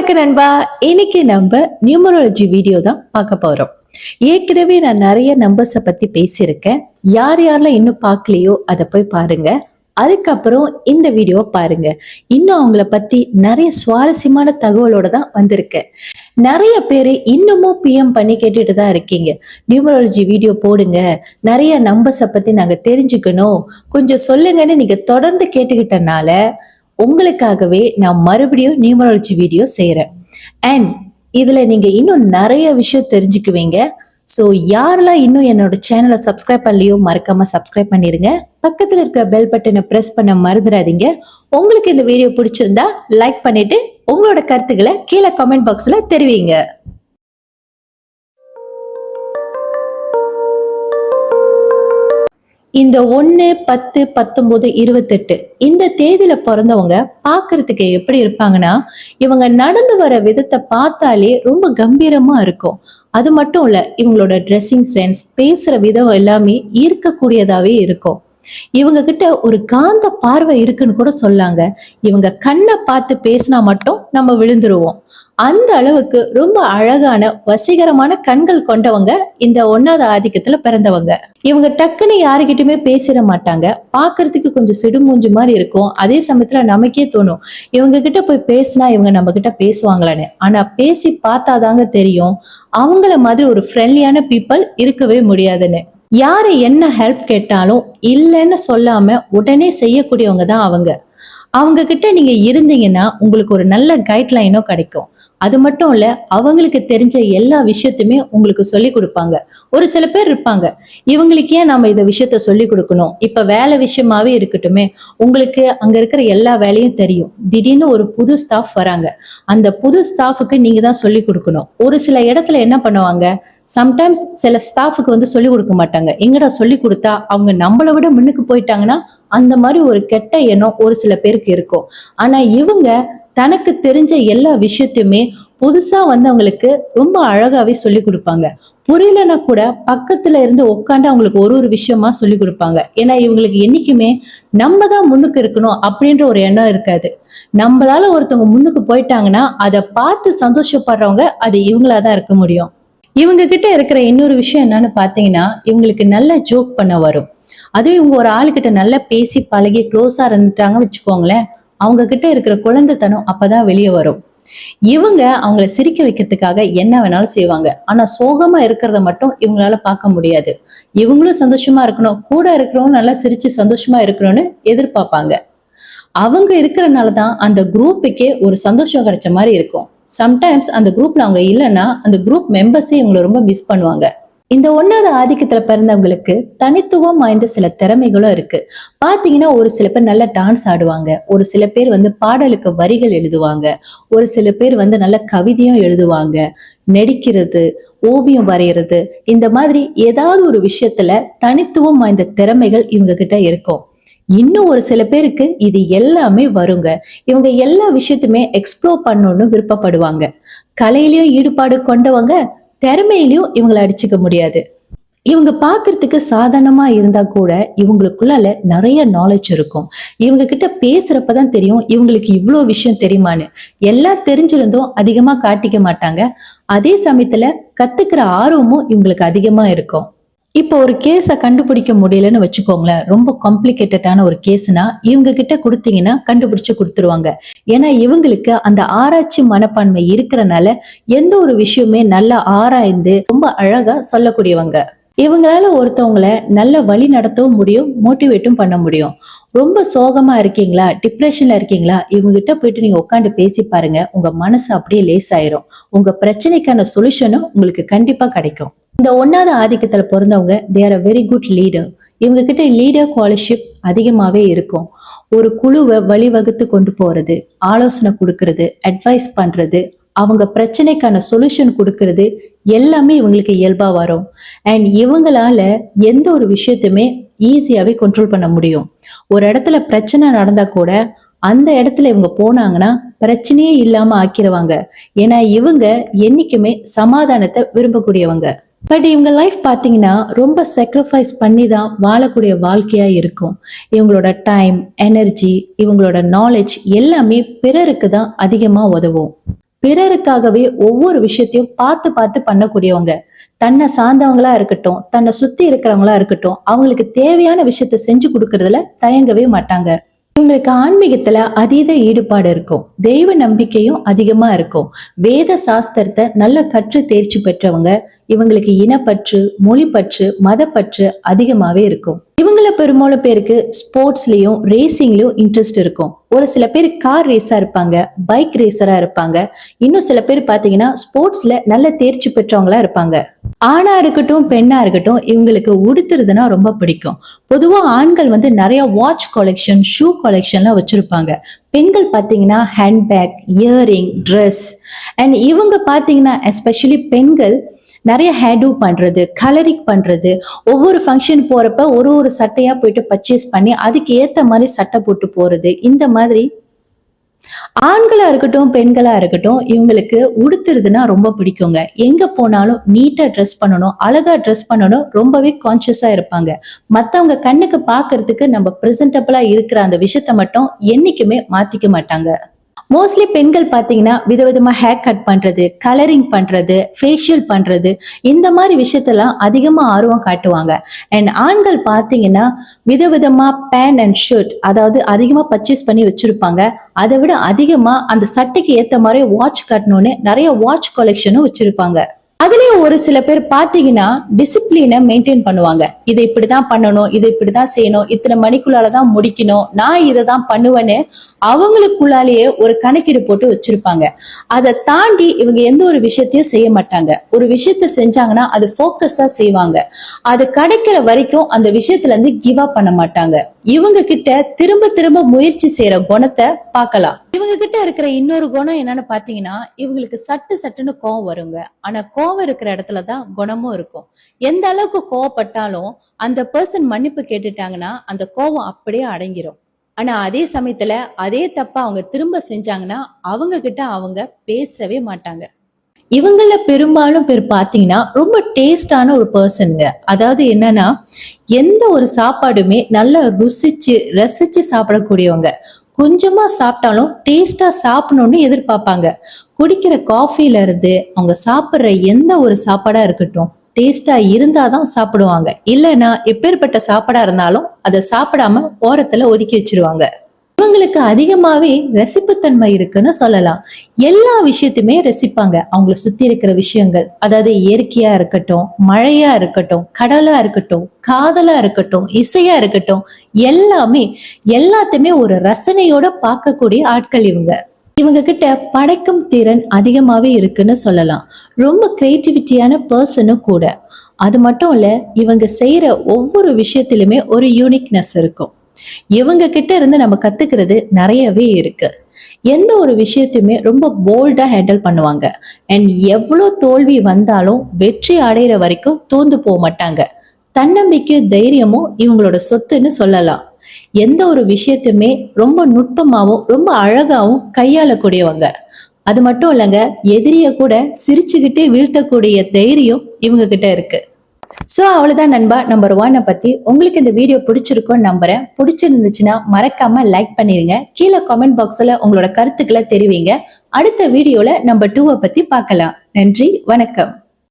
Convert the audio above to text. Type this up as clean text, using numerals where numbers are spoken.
வணக்கம் நண்பா. இன்னைக்கு நம்ம நியூமராலஜி வீடியோ தான் பார்க்க போறோம். ஏற்கனவே நான் நிறைய நம்பர்ஸை பத்தி பேசியிருக்கேன். யார் யாரெல்லாம் இன்னும் பார்க்கலையோ அதை போய் பாருங்க. அதுக்கப்புறம் இந்த வீடியோவை பாருங்க. இன்னும் அவங்கள பத்தி நிறைய சுவாரஸ்யமான தகவலோட தான் வந்திருக்கேன். நிறைய பேர் இன்னமும் பிஎம் பண்ணி கேட்டுட்டு தான் இருக்கீங்க. நியூமராலஜி வீடியோ போடுங்க, நிறைய நம்பர்ஸை பத்தி நாங்க தெரிஞ்சுக்கணும், கொஞ்சம் சொல்லுங்கன்னு நீங்க தொடர்ந்து கேட்டுக்கிட்டனால உங்களுக்காகவே நான் மறுபடியும் நியூமராலஜி வீடியோ செய்கிறேன். அண்ட் இதுல நீங்க இன்னும் நிறைய விஷயம் தெரிஞ்சுக்குவீங்க. ஸோ யாரெல்லாம் இன்னும் என்னோட சேனலை சப்ஸ்கிரைப் பண்ணலையோ மறக்காம சப்ஸ்கிரைப் பண்ணிருங்க. பக்கத்துல இருக்கிற பெல் பட்டனை பிரஸ் பண்ண மறந்துடாதீங்க. உங்களுக்கு இந்த வீடியோ பிடிச்சிருந்தா லைக் பண்ணிட்டு உங்களோட கருத்துக்களை கீழே கமெண்ட் பாக்ஸ்ல தெரிவிங்க. இந்த 1, 10, 19, 28 இந்த தேதியில பிறந்தவங்க பாக்குறதுக்கு எப்படி இருப்பாங்கன்னா, இவங்க நடந்து வர விதத்தை பார்த்தாலே ரொம்ப கம்பீரமா இருக்கும். அது மட்டும் இல்ல, இவங்களோட ட்ரெஸ்ஸிங் சென்ஸ், பேசுற விதம் எல்லாமே ஈர்க்கக்கூடியதாவே இருக்கும். இவங்க கிட்ட ஒரு காந்த பார்வை இருக்குன்னு கூட சொல்லாங்க. இவங்க கண்ணை பார்த்து பேசினா மட்டும் நம்ம விழுந்துருவோம். அந்த அளவுக்கு ரொம்ப அழகான வசீகரமான கண்கள் கொண்டவங்க இந்த 1வது ஆதிக்கத்துல பிறந்தவங்க. இவங்க டக்குன்னு யாருகிட்டயுமே பேசிட மாட்டாங்க. பாக்குறதுக்கு கொஞ்சம் சிடுமூஞ்சு மாதிரி இருக்கும். அதே சமயத்துல நமக்கே தோணும், இவங்க கிட்ட போய் பேசினா இவங்க நம்ம கிட்ட பேசுவாங்களான்னு. ஆனா பேசி பார்த்தாதாங்க தெரியும் அவங்கள மாதிரி ஒரு ஃப்ரெண்ட்லியான பீப்புள் இருக்கவே முடியாதுன்னு. யாரு என்ன ஹெல்ப் கேட்டாலும் இல்லைன்னு சொல்லாம உடனே செய்யக்கூடியவங்க தான் அவங்க. அவங்க கிட்ட நீங்க இருந்தீங்கன்னா உங்களுக்கு ஒரு நல்ல கைட்லைனோ கிடைக்கும். அது மட்டும் இல்ல, அவங்களுக்கு தெரிஞ்ச எல்லா விஷயத்தையுமே உங்களுக்கு சொல்லி கொடுப்பாங்க. ஒரு சில பேர் இருப்பாங்க, இவங்களுக்கு ஏன் நம்ம இந்த விஷயத்த சொல்லி கொடுக்கணும், இப்ப வேலை விஷயமாவே இருக்கட்டுமே, உங்களுக்கு அங்க இருக்கிற எல்லா வேலையும் தெரியும். திடீர்னு ஒரு புது ஸ்டாஃப் வராங்க, அந்த புது ஸ்டாஃபுக்கு நீங்க தான் சொல்லி கொடுக்கணும். ஒரு சில இடத்துல என்ன பண்ணுவாங்க, சம்டைம்ஸ் சில ஸ்டாஃபுக்கு வந்து சொல்லி கொடுக்க மாட்டாங்க. எங்கடா சொல்லி கொடுத்தா அவங்க நம்மளை விட முன்னுக்கு போயிட்டாங்கன்னா அந்த மாதிரி ஒரு கெட்ட எண்ணம் ஒரு சில பேருக்கு இருக்கும். ஆனா இவங்க தனக்கு தெரிஞ்ச எல்லா விஷயத்தையுமே புதுசா வந்தவங்களுக்கு ரொம்ப அழகாவே சொல்லி கொடுப்பாங்க. புரியலன்னா கூட பக்கத்துல இருந்து உட்காந்து அவங்களுக்கு ஒரு ஒரு விஷயமா சொல்லி கொடுப்பாங்க. ஏன்னா இவங்களுக்கு என்னைக்குமே நம்ம தான் முன்னுக்கு இருக்கணும் அப்படின்ற ஒரு எண்ணம் இருக்காது. நம்மளால ஒருத்தவங்க முன்னுக்கு போயிட்டாங்கன்னா அதை பார்த்து சந்தோஷப்படுறவங்க அது இவங்களாதான் இருக்க முடியும். இவங்க கிட்ட இருக்கிற இன்னொரு விஷயம் என்னன்னு பாத்தீங்கன்னா, இவங்களுக்கு நல்ல ஜோக் பண்ண வரும். அதுவும் இவங்க ஒரு ஆளுகிட்ட நல்லா பேசி பழகி க்ளோஸா இருந்துட்டாங்க வச்சுக்கோங்களேன், அவங்க கிட்ட இருக்கிற குழந்தைத்தனம் அப்பதான் வெளியே வரும். இவங்க அவங்கள சிரிக்க வைக்கிறதுக்காக என்ன வேணாலும் செய்வாங்க. ஆனா சோகமா இருக்கிறத மட்டும் இவங்களால பார்க்க முடியாது. இவங்களும் சந்தோஷமா இருக்கணும், கூட இருக்கிறவங்க நல்லா சிரிச்சு சந்தோஷமா இருக்கணும்னு எதிர்பார்ப்பாங்க. அவங்க இருக்கிறனாலதான் அந்த குரூப்புக்கே ஒரு சந்தோஷம் கிடைச்ச மாதிரி இருக்கும். சம்டைம்ஸ் அந்த குரூப்ல அவங்க இல்லைன்னா அந்த குரூப் மெம்பர்ஸே இவங்களை ரொம்ப மிஸ் பண்ணுவாங்க. இந்த 1வது ஆதிக்கத்துல பிறந்தவங்களுக்கு தனித்துவம் வாய்ந்த சில திறமைகளும் இருக்கு. பாத்தீங்கன்னா ஒரு சில பேர் நல்லா டான்ஸ் ஆடுவாங்க, ஒரு சில பேர் வந்து பாடலுக்கு வரிகள் எழுதுவாங்க, ஒரு சில பேர் வந்து நல்ல கவிதையும் எழுதுவாங்க, நடிக்கிறது, ஓவியம் வரைகிறது, இந்த மாதிரி ஏதாவது ஒரு விஷயத்துல தனித்துவம் வாய்ந்த திறமைகள் இவங்க கிட்ட இருக்கும். இன்னும் ஒரு சில பேருக்கு இது எல்லாமே வருங்க. இவங்க எல்லா விஷயத்துமே எக்ஸ்ப்ளோர் பண்ணணும்னு விருப்பப்படுவாங்க. கலையிலயும் ஈடுபாடு கொண்டவங்க, திறமையிலையும் இவங்களை அடிச்சுக்க முடியாது. இவங்க பாக்குறதுக்கு சாதாரணமா இருந்தா கூட இவங்களுக்குள்ளால நிறைய நாலேஜ் இருக்கும். இவங்க கிட்ட பேசுறப்பதான் தெரியும் இவங்களுக்கு இவ்வளோ விஷயம் தெரியுமான்னு. எல்லாம் தெரிஞ்சிருந்தும் அதிகமா காட்டிக்க மாட்டாங்க. அதே சமயத்துல கத்துக்கிற ஆர்வமும் இவங்களுக்கு அதிகமா இருக்கும். இப்போ ஒரு கேஸை கண்டுபிடிக்க முடியலன்னு வச்சுக்கோங்களேன், ரொம்ப காம்ப்ளிகேட்டடான ஒரு கேஸ்னா இவங்க கிட்ட கொடுத்தீங்கன்னா கண்டுபிடிச்சு கொடுத்துருவாங்க. ஏன்னா இவங்களுக்கு அந்த ஆராய்ச்சி மனப்பான்மை இருக்கிறனால எந்த ஒரு விஷயமே நல்லா ஆராய்ந்து ரொம்ப அழகா சொல்லக்கூடியவங்க. இவங்களால ஒருத்தவங்களை நல்ல வழி நடத்தவும் முடியும், மோட்டிவேட்டும் பண்ண முடியும். ரொம்ப சோகமா இருக்கீங்களா, டிப்ரெஷன்ல இருக்கீங்களா, இவங்க கிட்ட போயிட்டு நீங்க உட்காந்து பேசி பாருங்க, உங்க மனசு அப்படியே லேசாயிரும். உங்க பிரச்சனைக்கான சொல்யூஷனும் உங்களுக்கு கண்டிப்பா கிடைக்கும். இந்த 1வது ஆதிக்கத்துல பிறந்தவங்க they are a very good leader. இவங்க கிட்ட லீடர் குவாலிஷிப் அதிகமாவே இருக்கும். ஒரு குழுவை வழிவகுத்து கொண்டு போறது, ஆலோசனை கொடுக்கறது, அட்வைஸ் பண்றது, அவங்க பிரச்சனைக்கான சொல்யூஷன் கொடுக்கறது எல்லாமே இவங்களுக்கு இயல்பா வரும். அண்ட் இவங்களால எந்த ஒரு விஷயத்தையுமே ஈஸியாவே கண்ட்ரோல் பண்ண முடியும். ஒரு இடத்துல பிரச்சனை நடந்தா கூட அந்த இடத்துல இவங்க போனாங்கன்னா பிரச்சனையே இல்லாம ஆக்கிடுவாங்க. ஏன்னா இவங்க என்னைக்குமே சமாதானத்தை விரும்பக்கூடியவங்க. பட் இவங்க லைஃப் பார்த்தீங்கன்னா ரொம்ப சாக்ரிஃபைஸ் பண்ணி தான் வாழக்கூடிய வாழ்க்கையா இருக்கும். இவங்களோட டைம், எனர்ஜி, இவங்களோட நாலேஜ் எல்லாமே பிறருக்கு தான் அதிகமாக உதவும். பிறருக்காகவே ஒவ்வொரு விஷயத்தையும் பார்த்து பார்த்து பண்ணக்கூடியவங்க. தன்னை சார்ந்தவங்களா இருக்கட்டும், தன்னை சுத்தி இருக்கிறவங்களா இருக்கட்டும், அவங்களுக்கு தேவையான விஷயத்த செஞ்சு கொடுக்கறதுல தயங்கவே மாட்டாங்க. இவங்களுக்கு ஆன்மீகத்துல அதீத ஈடுபாடு இருக்கும். தெய்வ நம்பிக்கையும் அதிகமா இருக்கும். வேத சாஸ்திரத்தை நல்ல கற்று தேர்ச்சி பெற்றவங்க. இவங்களுக்கு இனப்பற்று, மொழிப்பற்று, மதப்பற்று அதிகமாவே இருக்கும். இவங்கள பெரும்பாலும் பேருக்கு ஸ்போர்ட்ஸ்லயும் ரேசிங்லயும் இன்ட்ரெஸ்ட் இருக்கும். ஒரு சில பேர் கார் ரேஸா இருப்பாங்க, பைக் ரேசரா இருப்பாங்க. இன்னும் சில பேர் பாத்தீங்கன்னா ஸ்போர்ட்ஸ்ல நல்ல தேர்ச்சி பெற்றவங்களா இருப்பாங்க. ஆணா இருக்கட்டும் பெண்ணா இருக்கட்டும் இவங்களுக்கு உடுத்துறதுனா ரொம்ப பிடிக்கும். பொதுவா ஆண்கள் நிறைய வாட்ச் கலெக்ஷன், ஷூ கலெக்ஷன்லாம் வச்சிருப்பாங்க. பெண்கள் பாத்தீங்கன்னா ஹேண்ட்பேக், இயரிங், ட்ரெஸ். அண்ட் இவங்க பாத்தீங்கன்னா எஸ்பெஷலி பெண்கள் நிறைய ஹேர்டூ பண்றது, கலரிங் பண்றது, ஒவ்வொரு ஃபங்க்ஷன் போறப்ப ஒரு சட்டையா போயிட்டு பர்ச்சேஸ் பண்ணி அதுக்கு ஏத்த மாதிரி சட்டை போட்டு போறது. இந்த மாதிரி ஆண்களா இருக்கட்டும் பெண்களா இருக்கட்டும் இவங்களுக்கு உடுத்துறதுன்னா ரொம்ப பிடிக்குங்க. எங்க போனாலும் நீட்டா ட்ரெஸ் பண்ணணும், அழகா ட்ரெஸ் பண்ணணும், ரொம்பவே கான்சியஸா இருப்பாங்க. மத்தவங்க கண்ணுக்கு பாக்குறதுக்கு நம்ம பிரசன்டபிளா இருக்கிற அந்த விஷயத்த மட்டும் என்னைக்குமே மாத்திக்க மாட்டாங்க. மோஸ்ட்லி பெண்கள் பாத்தீங்கன்னா விதவிதமா ஹேர் கட் பண்றது, கலரிங் பண்றது, ஃபேஷியல் பண்றது, இந்த மாதிரி விஷயத்தெல்லாம் அதிகமா ஆர்வம் காட்டுவாங்க. அண்ட் ஆண்கள் பாத்தீங்கன்னா விதவிதமா பேண்ட் அண்ட் ஷர்ட், அதாவது அதிகமா பர்ச்சேஸ் பண்ணி வச்சிருப்பாங்க. அதை விட அதிகமா அந்த சட்டைக்கு ஏத்த மாதிரி வாட்ச் கட்டணும்னு நிறைய வாட்ச் கலெக்ஷனும் வச்சிருப்பாங்க. அதுலயும் ஒரு சில பேர் பாத்தீங்கன்னா டிசிப்ளினை மெயின்டைன் பண்ணுவாங்க. இதை இப்படிதான் பண்ணணும், இதை இப்படிதான் செய்யணும், இத்தனை மணிக்குள்ளாலதான் முடிக்கணும், நான் இதை தான் பண்ணுவேன்னு அவங்களுக்குள்ளாலேயே ஒரு கணக்கீடு போட்டு வச்சிருப்பாங்க. அதை தாண்டி இவங்க எந்த ஒரு விஷயத்தையும் செய்ய மாட்டாங்க. ஒரு விஷயத்த செஞ்சாங்கன்னா அது போக்கஸா செய்வாங்க. அது கிடைக்கிற வரைக்கும் அந்த விஷயத்துல இருந்து கிவ் அப் பண்ண மாட்டாங்க. இவங்க கிட்ட திரும்ப திரும்ப முயற்சி செய்யற குணத்தை பார்க்கலாம். இவங்க கிட்ட இருக்கிற இன்னொரு குணம் என்னன்னு பாத்தீங்கன்னா இவங்களுக்கு சட்டுன்னு கோவம் வருங்க. ஆனா கோவம் இருக்கிற இடத்துலதான் குணமும் இருக்கும். எந்த அளவுக்கு கோவப்பட்டாலும் அந்த பர்சன் மன்னிப்பு கேட்டுட்டாங்கன்னா அந்த கோவம் அப்படியே அடங்கிரும். ஆனா அதே சமயத்துல அதே தப்பா அவங்க திரும்ப செஞ்சாங்கன்னா அவங்க கிட்ட அவங்க பேசவே மாட்டாங்க. இவங்கள பெரும்பாலும் பேர் பாத்தீங்கன்னா ரொம்ப டேஸ்டான ஒரு பர்சனுங்க. அதாவது என்னன்னா எந்த ஒரு சாப்பாடுமே நல்லா ருசிச்சு ரசிச்சு சாப்பிடக்கூடியவங்க. கொஞ்சமா சாப்பிட்டாலும் டேஸ்டா சாப்பிடணும்னு எதிர்பார்ப்பாங்க. குடிக்கிற காஃபில இருந்து அவங்க சாப்பிடுற எந்த ஒரு சாப்பாடா இருக்கட்டும் டேஸ்டா இருந்தாதான் சாப்பிடுவாங்க. இல்லைன்னா எப்பேற்பட்ட சாப்பாடா இருந்தாலும் அதை சாப்பிடாம ஓரத்துல ஒதுக்கி வச்சிருவாங்க. இவங்களுக்கு அதிகமாவே ரசிப்புத்தன்மை இருக்குன்னு சொல்லலாம். எல்லா விஷயத்தையுமே ரசிப்பாங்க. அவங்கள சுத்தி இருக்கிற விஷயங்கள், அதாவது இயற்கையா இருக்கட்டும், மழையா இருக்கட்டும், கடலா இருக்கட்டும், காதலா இருக்கட்டும், இசையா இருக்கட்டும், எல்லாத்தையுமே ஒரு ரசனையோட பார்க்கக்கூடிய ஆட்கள் இவங்க. இவங்க கிட்ட படைக்கும் திறன் அதிகமாவே இருக்குன்னு சொல்லலாம். ரொம்ப கிரியேட்டிவிட்டியான பர்சனும் கூட. அது மட்டும் இல்ல, இவங்க செய்யற ஒவ்வொரு விஷயத்திலுமே ஒரு யூனிக்னஸ் இருக்கும். இவங்க கிட்ட இருந்து நம்ம கத்துக்கிறது நிறையவே இருக்கு. எந்த ஒரு விஷயத்தையுமே ரொம்ப போல்டா ஹேண்டில் பண்ணுவாங்க. அண்ட் எவ்வளவு தோல்வி வந்தாலும் வெற்றி அடைகிற வரைக்கும் தோந்து போக மாட்டாங்க. தன்னம்பிக்கை தைரியமும் இவங்களோட சொத்துன்னு சொல்லலாம். எந்த ஒரு விஷயத்தையுமே ரொம்ப நுட்பமாவும் ரொம்ப அழகாவும் கையாளக்கூடியவங்க. அது மட்டும் இல்லைங்க, எதிரிய கூட சிரிச்சுக்கிட்டே வீழ்த்தக்கூடிய தைரியம் இவங்க கிட்ட இருக்கு. சோ அவ்வளவுதான் நண்பா, நம்பர் 1 பத்தி. உங்களுக்கு இந்த வீடியோ பிடிச்சிருக்கும்னு நம்புறேன். பிடிச்சிருந்துச்சுன்னா மறக்காம லைக் பண்ணிருங்க. கீழே கமெண்ட் பாக்ஸ்ல உங்களோட கருத்துக்களை தெரிவிங்க. அடுத்த வீடியோல நம்பர் 2 பத்தி பார்க்கலாம். நன்றி, வணக்கம்.